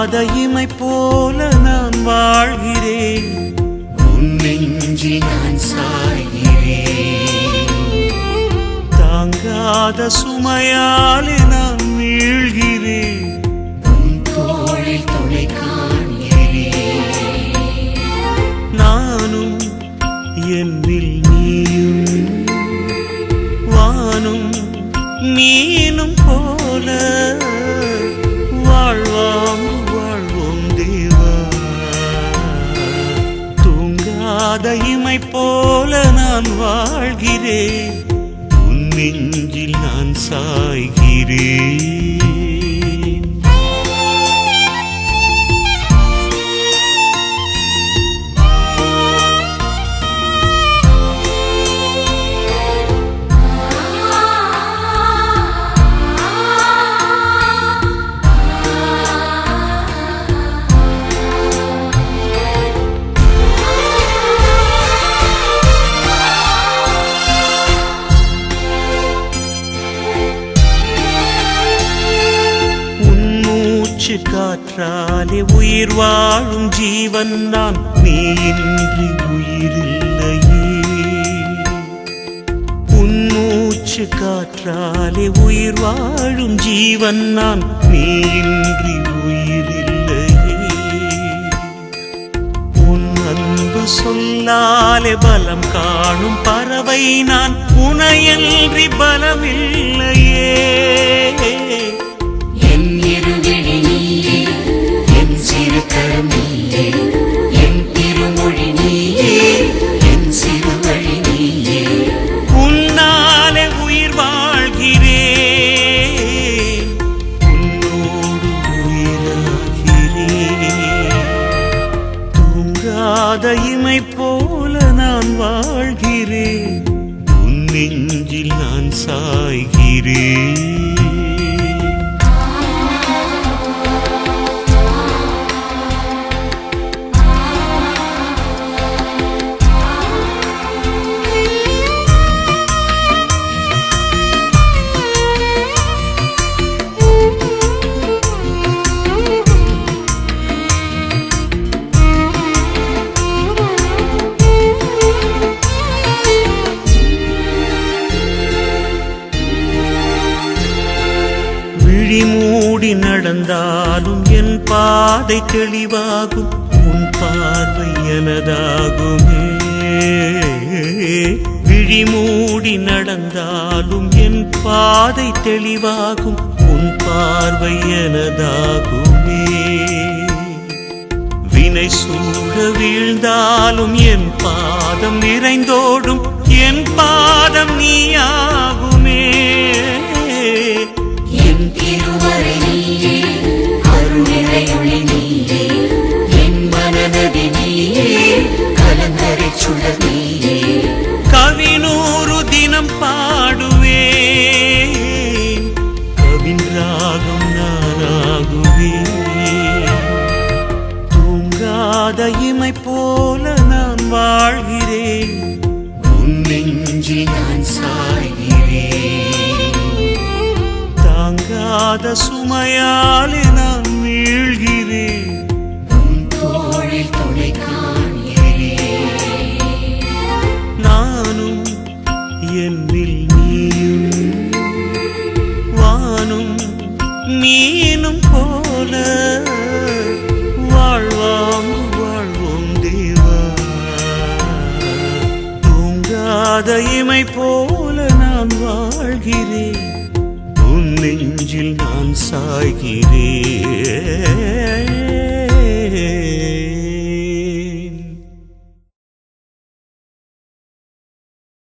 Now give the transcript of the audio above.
தூங்காத இமை போல நான் வாழ்கிறேன், உன் நெஞ்சில் நான் சாய்கிறேன். தாங்காத சுமையாலே நான் வீழ்கிறேன், உன் தோளில் துணை காண்கிறேன். நானும் என்னில் நீயும் வானும் மீனும் போல வாழ்வாம் வாழ்வோம் தேவா. தூங்காத இமை போல நான் வாழ்கிறேன், உன் நெஞ்சில் நான் சாய்கிறேன். காற்றாலே உயிர் வாழும் ஜீவன் நான், நீ இன்றி உயிரில்லையே. உன் மூச்சு காற்றாலே உயிர் வாழும் ஜீவன் நான், நீ இன்றி உயிரில்லையே. உன் அன்பு சொல்லாலே பலம் காணும் பறவை நான், உனையன்றி பலமில்லையே. உன்னாலே உயிர் வாழ்கிறேன், உன்னோடு உயிராகிறேன். தூங்காத இமை போல நான் வாழ்கிறேன், உன் நெஞ்சில் நான் சாய்கிறேன். மூடி நடந்தாலும் என் பாதை தெளிவாகும், உன் பார்வை எனதாகுமே. விழி மூடி நடந்தாலும் என் பாதை தெளிவாகும், உன் பார்வை எனதாகுமே. வினை சூழ வீழ்ந்தாலும் என் பாதம் நிறைந்தோடும், என் பாதம் நீயாகுமே. என் திருமறை நீயே, அருளிறையொளி நீயே, என் மனநதி நீயே, கலங்கரை சுடர் நீயே. கவினூறு தினம் பாடுவேன், கவின் ராகம் நானாகுவேன். தூங்காத இமை போல நான் வாழ்கிறேன், உன் நெஞ்சில் நான் சாய்கிறேன். தாங்காத சுமையாலே நான் வீழ்கிறேன், உன் தோளில் துணை காண்கிறேன். நானும் என்னில் நீயும் வானும் மீனும் போல வாழ்வாம் வாழ்வோம் தேவா. தூங்காத இமை போல நான் வாழ்கிறேன், உன் நெஞ்சில் நான் சாய்கிறேன்.